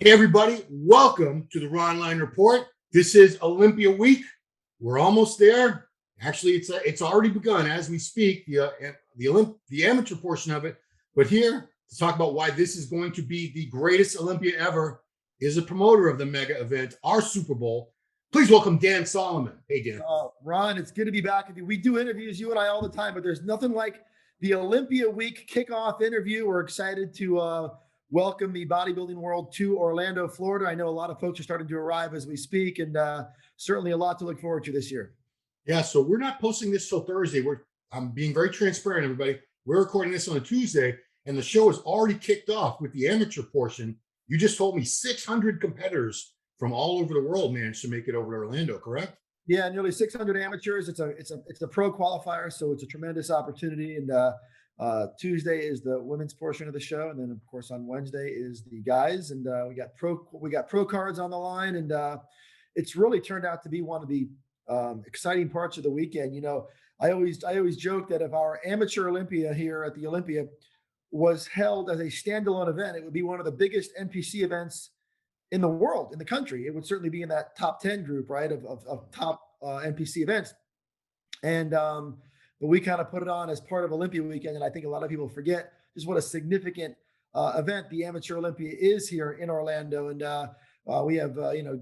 Hey, everybody, welcome to the Raw Online Report. This is Olympia Week. We're almost there. Actually, it's already begun as we speak, the amateur portion of it. But here to talk about why this is going to be the greatest Olympia ever is a promoter of the mega event, our Super Bowl. Please welcome Dan Solomon. Hey, Dan. Ron, it's good to be back with you. We do interviews, you and I, all the time, but there's nothing like the Olympia Week kickoff interview. We're excited to welcome the bodybuilding world to Orlando, Florida. I know a lot of folks are starting to arrive as we speak, and certainly a lot to look forward to this year. Yeah, so we're not posting this till Thursday. I'm being very transparent, everybody. We're recording this on a Tuesday, and the show is already kicked off with the amateur portion. You just told me 600 competitors from all over the world managed to make it over to Orlando, correct? Yeah, nearly 600 amateurs. It's a pro qualifier, so it's a tremendous opportunity. And Tuesday is the women's portion of the show, and then of course on Wednesday is the guys. And we got pro cards on the line, and it's really turned out to be one of the exciting parts of the weekend. You know, I always joke that if our amateur Olympia here at the Olympia was held as a standalone event, it would be one of the biggest NPC events in the world, in the country. It would certainly be in that top 10 group, right, of top NPC events. And but we kind of put it on as part of Olympia weekend, and I think a lot of people forget just what a significant event the Amateur Olympia is here in Orlando. And we have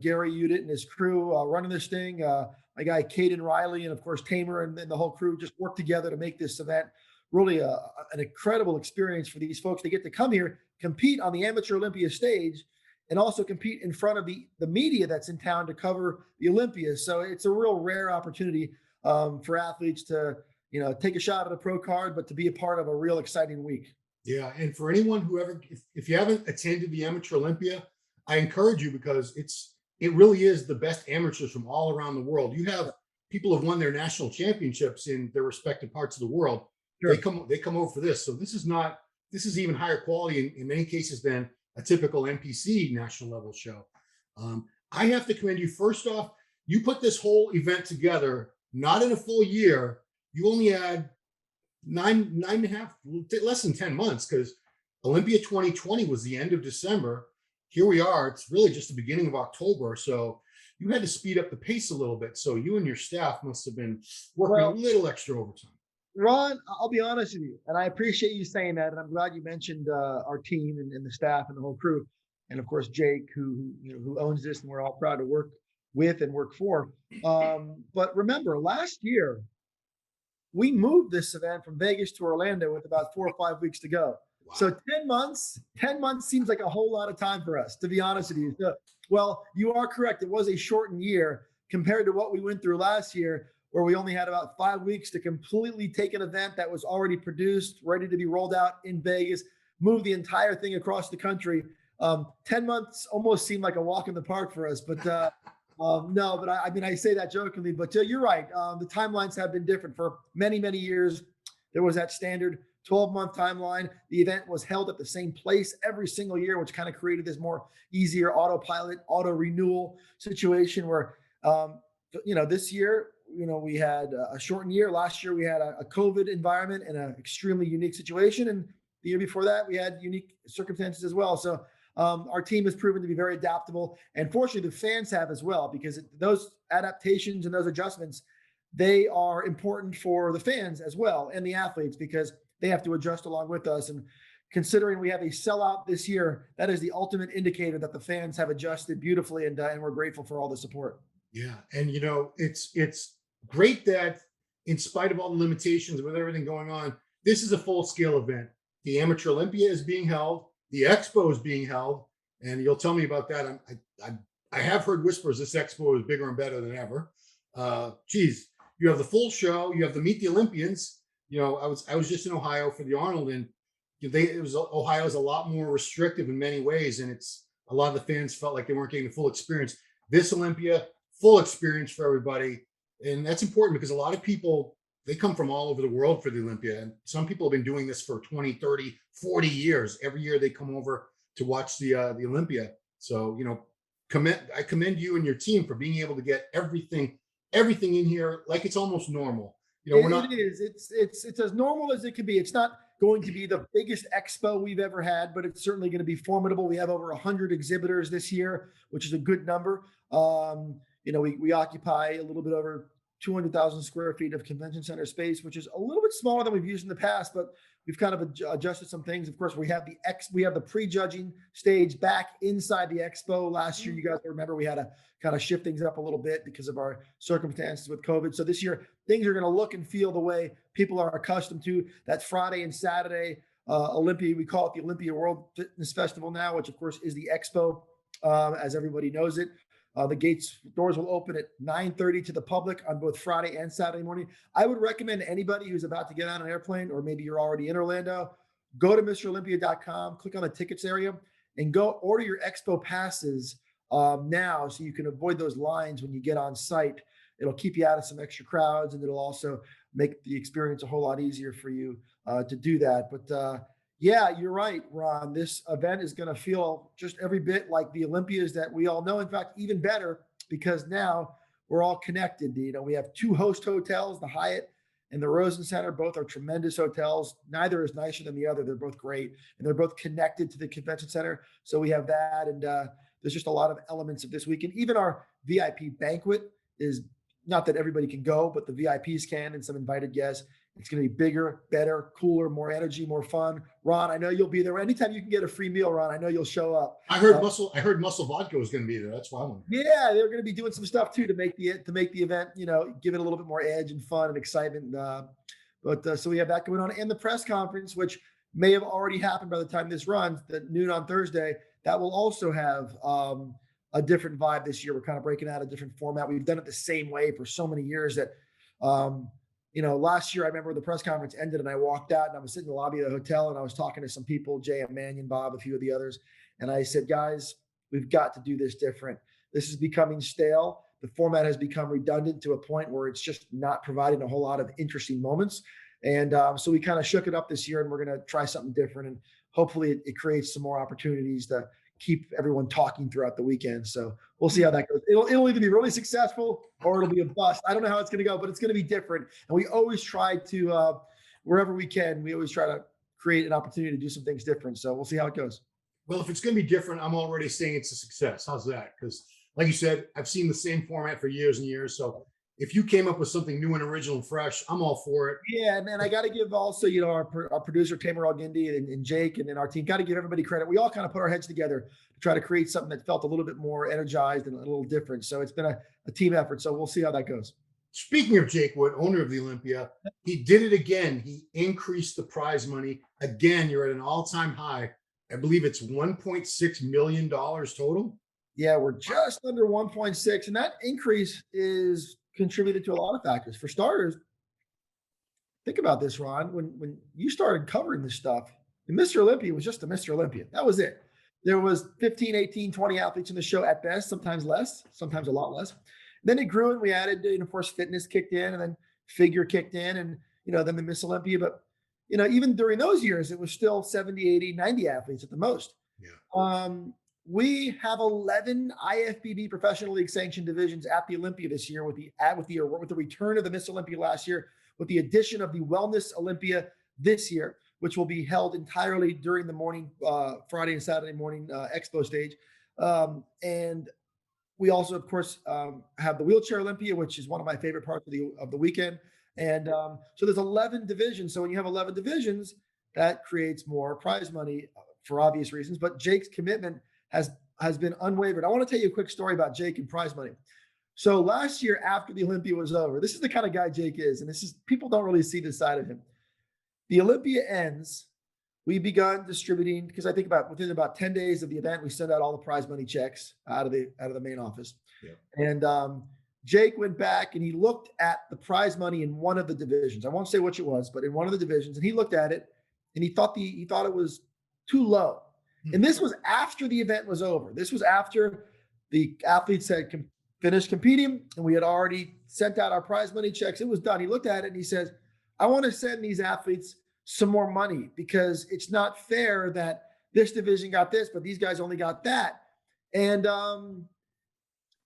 Gary Udit and his crew running this thing. My guy Caden Riley, and of course Tamer and the whole crew just work together to make this event really an incredible experience for these folks. They get to come here, compete on the Amateur Olympia stage, and also compete in front of the media that's in town to cover the Olympia. So it's a real rare opportunity for athletes to, take a shot at a pro card, but to be a part of a real exciting week. Yeah, and for anyone who if you haven't attended the Amateur Olympia, I encourage you because it really is the best amateurs from all around the world. You have people who have won their national championships in their respective parts of the world. Sure. They come over for this. So this is even higher quality in many cases than a typical NPC national level show. I have to commend you. First off, you put this whole event together, not in a full year. You only had nine and a half, less than 10 months, because Olympia 2020 was the end of December. Here we are. It's really just the beginning of October. So you had to speed up the pace a little bit. So you and your staff must have been working a little extra overtime. Ron, I'll be honest with you, and I appreciate you saying that, and I'm glad you mentioned our team and the staff and the whole crew, and of course Jake, who owns this, and we're all proud to work with and work for. But remember, last year we moved this event from Vegas to Orlando with about 4 or 5 weeks to go. Wow. So 10 months seems like a whole lot of time for us, to be honest with you. So, well, you are correct. It was a shortened year compared to what we went through last year, where we only had about 5 weeks to completely take an event that was already produced, ready to be rolled out in Vegas, move the entire thing across the country. 10 months almost seemed like a walk in the park for us, but no, but I say that jokingly, but you're right. The timelines have been different for many, many years. There was that standard 12-month timeline. The event was held at the same place every single year, which kind of created this more easier autopilot, auto renewal situation where, this year, we had a shortened year. Last year, we had a COVID environment and an extremely unique situation. And the year before that, we had unique circumstances as well. So our team has proven to be very adaptable. And fortunately, the fans have as well, because those adaptations and those adjustments, they are important for the fans as well and the athletes, because they have to adjust along with us. And considering we have a sellout this year, that is the ultimate indicator that the fans have adjusted beautifully, and we're grateful for all the support. Yeah, and it's great that in spite of all the limitations with everything going on, this is a full-scale event. The Amateur Olympia is being held, the Expo is being held, and you'll tell me about that. I have heard whispers this Expo is bigger and better than ever. You have the full show, you have the Meet the Olympians. I was just in Ohio for the Arnold, and Ohio is a lot more restrictive in many ways, and a lot of the fans felt like they weren't getting the full experience. This Olympia, full experience for everybody. And that's important because a lot of people, they come from all over the world for the Olympia. And some people have been doing this for 20, 30, 40 years. Every year they come over to watch the Olympia. So, I commend you and your team for being able to get everything in here like it's almost normal. We're It not. is. It's as normal as it can be. It's not going to be the biggest expo we've ever had, but it's certainly going to be formidable. We have over 100 exhibitors this year, which is a good number. We occupy a little bit over 200,000 square feet of convention center space, which is a little bit smaller than we've used in the past, but we've kind of adjusted some things. Of course, we have the pre-judging stage back inside the expo. Last year, you guys remember we had to kind of shift things up a little bit because of our circumstances with COVID. So this year, things are going to look and feel the way people are accustomed to. That Friday and Saturday Olympia, we call it the Olympia World Fitness Festival now, which of course is the expo, as everybody knows it. The doors will open at 9:30 to the public on both Friday and Saturday morning. I would recommend anybody who's about to get on an airplane, or maybe you're already in Orlando, go to MrOlympia.com, click on the tickets area, and go order your expo passes now, so you can avoid those lines when you get on site. It'll keep you out of some extra crowds, and it'll also make the experience a whole lot easier for you to do that. But yeah, you're right, Ron. This event is going to feel just every bit like the Olympias that we all know. In fact, even better, because now we're all connected. We have two host hotels, the Hyatt and the Rosen Center. Both are tremendous hotels. Neither is nicer than the other. They're both great, and they're both connected to the convention center. So we have that, and there's just a lot of elements of this weekend. Even our VIP banquet is, not that everybody can go, but the VIPs can, and some invited guests. It's going to be bigger, better, cooler, more energy, more fun. Ron, I know you'll be there. Anytime you can get a free meal, Ron, I know you'll show up. I heard Muscle Vodka was going to be there. That's why I'm. Yeah, they're going to be doing some stuff too to make the event, give it a little bit more edge and fun and excitement. So we have that going on, and the press conference, which may have already happened by the time this runs, at noon on Thursday. That will also have a different vibe this year. We're kind of breaking out a different format. We've done it the same way for so many years that. Last year I remember the press conference ended and I walked out and I was sitting in the lobby of the hotel and I was talking to some people, Jay Mannion, Bob, a few of the others. And I said, guys, we've got to do this different. This is becoming stale. The format has become redundant to a point where it's just not providing a whole lot of interesting moments. And so we kind of shook it up this year, and we're going to try something different. And hopefully it creates some more opportunities to keep everyone talking throughout the weekend. So we'll see how that goes. It'll either be really successful or it'll be a bust. I don't know how it's going to go, but it's going to be different. And we always try to, wherever we can, we always try to create an opportunity to do some things different. So we'll see how it goes. Well, if it's going to be different, I'm already saying it's a success. How's that? Because like you said, I've seen the same format for years and years. So if you came up with something new and original and fresh, I'm all for it. Yeah, and I got to give also, our producer, Tamer Al-Gindi, and Jake, and then our team, got to give everybody credit. We all kind of put our heads together to try to create something that felt a little bit more energized and a little different. So it's been a team effort. So we'll see how that goes. Speaking of Jake Wood, owner of the Olympia, he did it again. He increased the prize money. Again, you're at an all-time high. I believe it's $1.6 million total. Yeah, we're just under 1.6. And that increase is contributed to a lot of factors. For starters, think about this, Ron. When you started covering this stuff, the Mr. Olympia was just a Mr. Olympia. That was it. There was 15, 18, 20 athletes in the show at best, sometimes less, sometimes a lot less. Then it grew and we added, of course, fitness kicked in, and then figure kicked in, and, then the Miss Olympia. But, even during those years, it was still 70, 80, 90 athletes at the most. Yeah. We have 11 Ifbb professional league sanctioned divisions at the Olympia this year, with the return of the Miss Olympia last year, with the addition of the Wellness Olympia this year, which will be held entirely during the morning, Friday and Saturday morning expo stage. And we also, of course, have the Wheelchair Olympia, which is one of my favorite parts of the weekend. And so there's 11 divisions. So when you have 11 divisions, that creates more prize money for obvious reasons. But Jake's commitment has been unwavering. I want to tell you a quick story about Jake and prize money. So last year, after the Olympia was over, this is the kind of guy Jake is, and people don't really see this side of him. The Olympia ends. We begun distributing, because I think within about 10 days of the event, we send out all the prize money checks out of the main office. Yeah. And Jake went back and he looked at the prize money in one of the divisions. I won't say which it was, but in one of the divisions, and he looked at it and he thought it was too low. And this was after the event was over. This was after the athletes had finished competing and we had already sent out our prize money checks. It was done. He looked at it and he says, I want to send these athletes some more money, because it's not fair that this division got this, but these guys only got that. And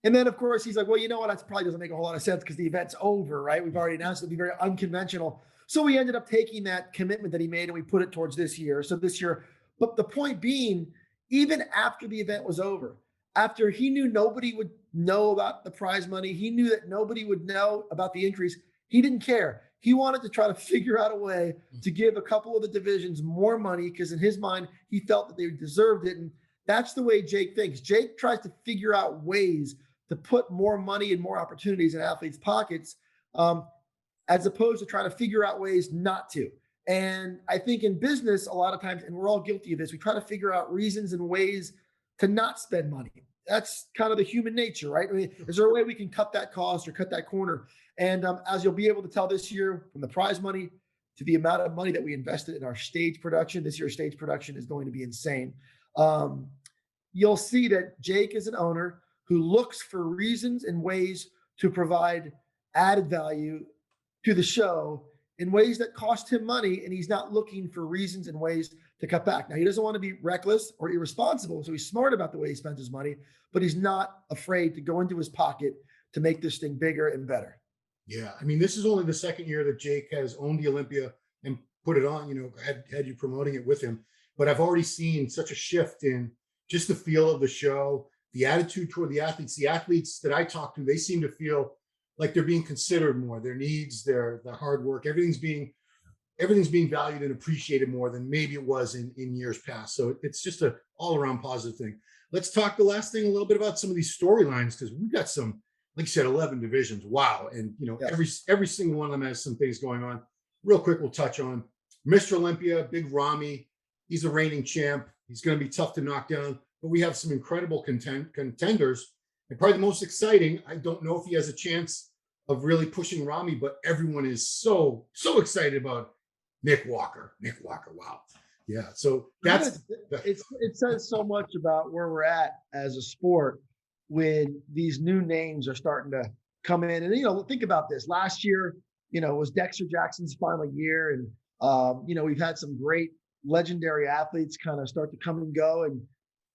And then, of course, he's like, well, you know what? That probably doesn't make a whole lot of sense because the event's over, right? We've already announced it'll be very unconventional. So we ended up taking that commitment that he made and we put it towards this year. So this year, but the point being, even after the event was over, after he knew nobody would know about the prize money, he knew that nobody would know about the increase. He didn't care. He wanted to try to figure out a way to give a couple of the divisions more money because in his mind, he felt that they deserved it. And that's the way Jake thinks. Jake tries to figure out ways to put more money and more opportunities in athletes' pockets, as opposed to trying to figure out ways not to. And I think in business, a lot of times, and we're all guilty of this, we try to figure out reasons and ways to not spend money. That's kind of the human nature, right? I mean, is there a way we can cut that cost or cut that corner? And as you'll be able to tell this year, from the prize money to the amount of money that we invested in our stage production, this year's stage production is going to be insane. You'll see that Jake is an owner who looks for reasons and ways to provide added value to the show in ways that cost him money, and he's not looking for reasons and ways to cut back. Now, he doesn't want to be reckless or irresponsible, so he's smart about the way he spends his money, but he's not afraid to go into his pocket to make this thing bigger and better. Yeah, I mean, this is only the second year that Jake has owned the Olympia and put it on, had you promoting it with him. But I've already seen such a shift in just the feel of the show, the attitude toward the athletes. The athletes that I talk to, they seem to feel like they're being considered more, their needs, their hard work, everything's being valued and appreciated more than maybe it was in years past. So it's just a all around positive thing. Let's talk the last thing a little bit about some of these storylines, because we've got some, like you said, 11 divisions. Wow. And every single one of them has some things going on. Real quick, we'll touch on Mr. Olympia, Big Ramy. He's a reigning champ. He's going to be tough to knock down, but we have some incredible contenders. And probably the most exciting, I don't know if he has a chance of really pushing Ramy, but everyone is so excited about Nick Walker. Wow. Yeah. So it says so much about where we're at as a sport when these new names are starting to come in. And, think about this. Last year, was Dexter Jackson's final year. And, we've had some great legendary athletes kind of start to come and go. And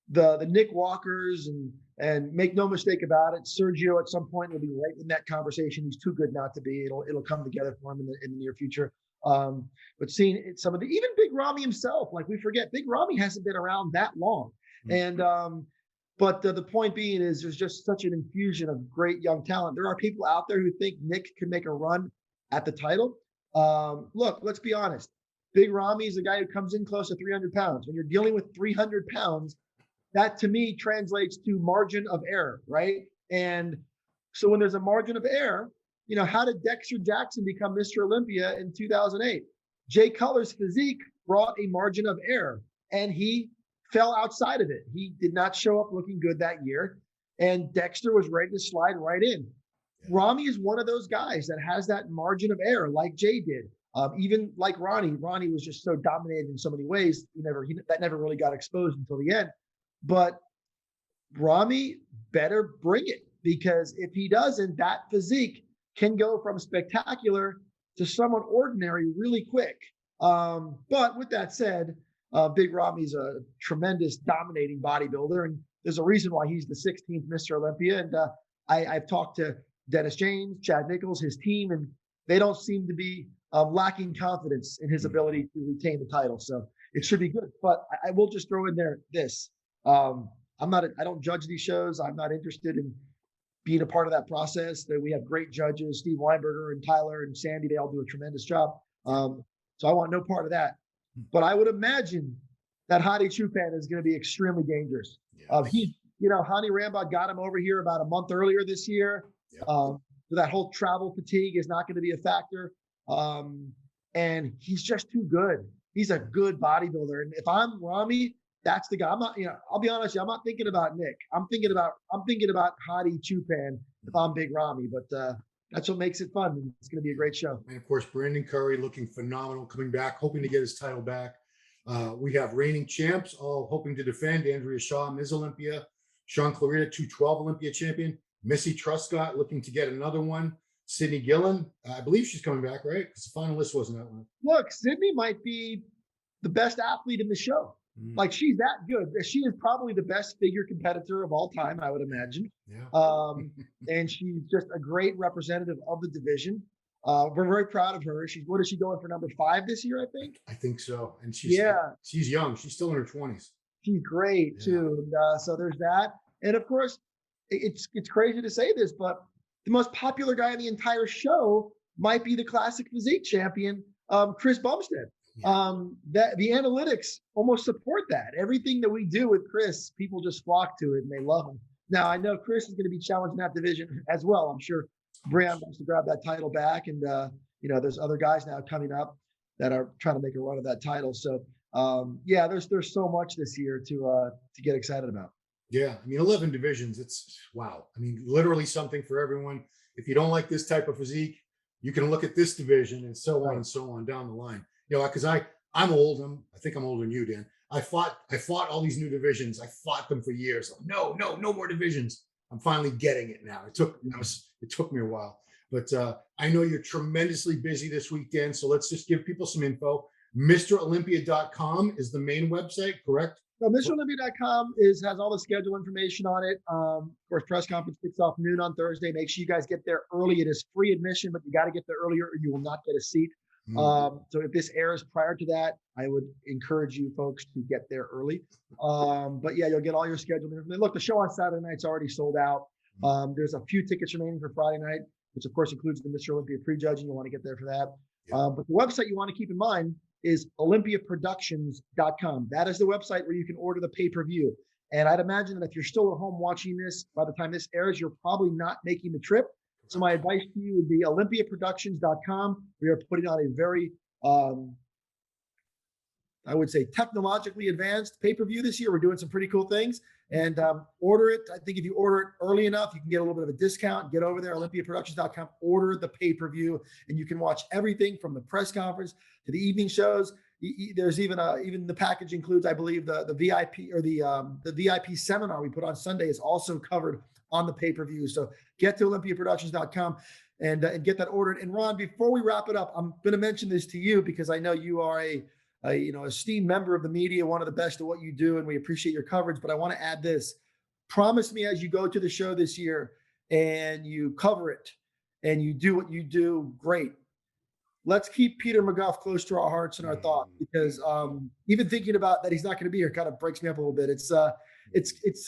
the Nick Walkers and make no mistake about it, Sergio at some point will be right in that conversation. He's too good not to be. It'll come together for him in the near future. But seeing some of even Big Ramy himself, like we forget, Big Ramy hasn't been around that long. Mm-hmm. And but the point being is there's just such an infusion of great young talent. There are people out there who think Nick can make a run at the title. Look, let's be honest. Big Ramy is a guy who comes in close to 300 pounds. When you're dealing with 300 pounds, that to me translates to margin of error, right? And so when there's a margin of error, how did Dexter Jackson become Mr. Olympia in 2008? Jay Cutler's physique brought a margin of error, and he fell outside of it. He did not show up looking good that year, and Dexter was ready to slide right in. Ramy is one of those guys that has that margin of error, like Jay did. Even like Ronnie was just so dominated in so many ways. That never really got exposed until the end. But Ramy better bring it, because if he doesn't, that physique can go from spectacular to somewhat ordinary really quick. But with that said, Big Ramy's a tremendous dominating bodybuilder, and there's a reason why he's the 16th Mr. Olympia. And I've talked to Dennis James, Chad Nichols, his team, and they don't seem to be lacking confidence in his ability to retain the title. So it should be good. But I will just throw in there this. I don't judge these shows. I'm not interested in being a part of that process. That we have great judges, Steve Weinberger and Tyler and Sandy. They all do a tremendous job. So I want no part of that. But I would imagine that Hadi Chupan is going to be extremely dangerous. Yes. Hani Rambod got him over here about a month earlier this year. Yep. So that whole travel fatigue is not going to be a factor. And he's just too good. He's a good bodybuilder. And if I'm Ramy, that's the guy. I'm not, I'll be honest, I'm not thinking about Nick. I'm thinking about Hadi Chupan if I'm Big Ramy. But that's what makes it fun. It's going to be a great show. And of course, Brandon Curry looking phenomenal, coming back, hoping to get his title back. We have reigning champs all hoping to defend. Andrea Shaw, Ms. Olympia, Sean Clarita, 212 Olympia champion. Missy Truscott looking to get another one. Sydney Gillen, I believe she's coming back, right? Because the final list wasn't that one. Look, Sydney might be the best athlete in the show. Mm. Like she's that good. She is probably the best figure competitor of all time, I would imagine. Yeah. And she's just a great representative of the division. We're very proud of her. What is she going for, number 5 this year, I think? I think so. And Yeah, she's young. She's still in her 20s. she's great Yeah. too. And, so there's that. And of course, it's crazy to say this, but the most popular guy in the entire show might be the classic physique champion, Chris Bumstead. Yeah. That the analytics almost support that. Everything that we do with Chris, people just flock to it and they love him. Now I know Chris is going to be challenging that division as well. I'm sure Brian wants to grab that title back, and there's other guys now coming up that are trying to make a run of that title. So yeah, there's so much this year to get excited about. Yeah, I mean, 11 divisions. It's wow. I mean, literally something for everyone. If you don't like this type of physique, you can look at this division and so on and so on down the line. Because I'm old. I think I'm older than you, Dan. I fought all these new divisions. I fought them for years. No more divisions. I'm finally getting it now. It took me a while, but I know you're tremendously busy this week, Dan. So let's just give people some info. MrOlympia.com is the main website, correct? So MrOlympia.com has all the schedule information on it. Of course, press conference kicks off noon on Thursday. Make sure you guys get there early. It is free admission, but you got to get there earlier or you will not get a seat. So if this airs prior to that, I would encourage you folks to get there early. But yeah, you'll get all your schedule. Look, the show on Saturday night's already sold out. There's a few tickets remaining for Friday night, which of course includes the Mr. Olympia prejudging. You want to get there for that. But the website you want to keep in mind is olympiaproductions.com. That is the website where you can order the pay-per-view. And I'd imagine that if you're still at home watching this, by the time this airs, you're probably not making the trip. So my advice to you would be olympiaproductions.com. We are putting on a very, I would say, technologically advanced pay-per-view this year. We're doing some pretty cool things. And order it. I think if you order it early enough, you can get a little bit of a discount. Get over there, olympiaproductions.com, order the pay-per-view, and you can watch everything from the press conference to the evening shows. There's even the package includes, I believe, the VIP or the VIP seminar we put on Sunday is also covered on the pay-per-view. So get to olympiaproductions.com and get that ordered. And Ron, before we wrap it up, I'm going to mention this to you because I know you are a esteemed member of the media, one of the best at what you do, and we appreciate your coverage. But I want to add this: promise me as you go to the show this year and you cover it and you do what you do great. Let's keep Peter McGuff close to our hearts and our thoughts, because even thinking about that he's not going to be here kind of breaks me up a little bit. It's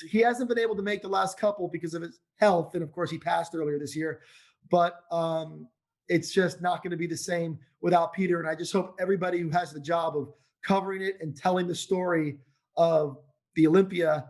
he hasn't been able to make the last couple because of his health, and of course he passed earlier this year. But it's just not going to be the same without Peter. And I just hope everybody who has the job of covering it and telling the story of the Olympia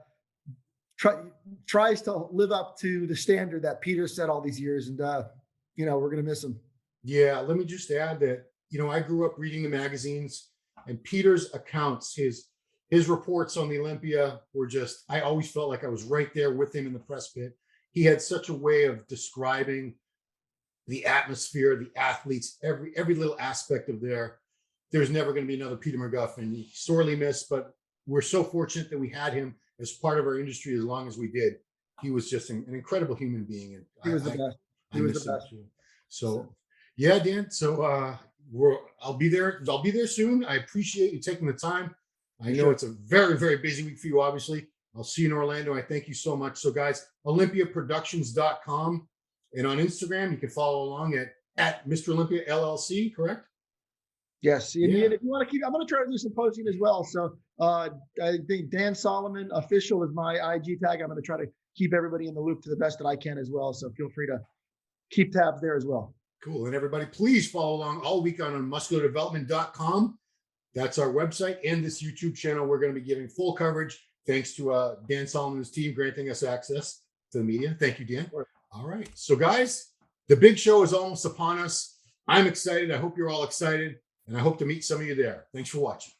tries to live up to the standard that Peter set all these years. And we're going to miss him. Yeah, let me just add that, I grew up reading the magazines, and Peter's accounts, his reports on the Olympia were just, I always felt like I was right there with him in the press pit. He had such a way of describing the atmosphere, the athletes, every little aspect of there's never going to be another Peter McGuff, and he sorely missed, but we're so fortunate that we had him as part of our industry as long as we did. He was just an incredible human being. And he was the best. He was the best. So yeah, Dan. So I'll be there. I'll be there soon. I appreciate you taking the time. I know it's a very, very busy week for you, obviously. I'll see you in Orlando. I thank you so much. So guys, olympiaproductions.com. And on Instagram, you can follow along at Mr. Olympia LLC, correct? Yes. And if you want to I'm going to try to do some posting as well. So I think Dan Solomon official is my IG tag. I'm going to try to keep everybody in the loop to the best that I can as well. So feel free to keep tabs there as well. Cool. And everybody, please follow along all week on musculardevelopment.com. That's our website and this YouTube channel. We're going to be giving full coverage thanks to Dan Solomon's team granting us access to the media. Thank you, Dan. Sure. All right. So guys, the big show is almost upon us. I'm excited. I hope you're all excited, and I hope to meet some of you there. Thanks for watching.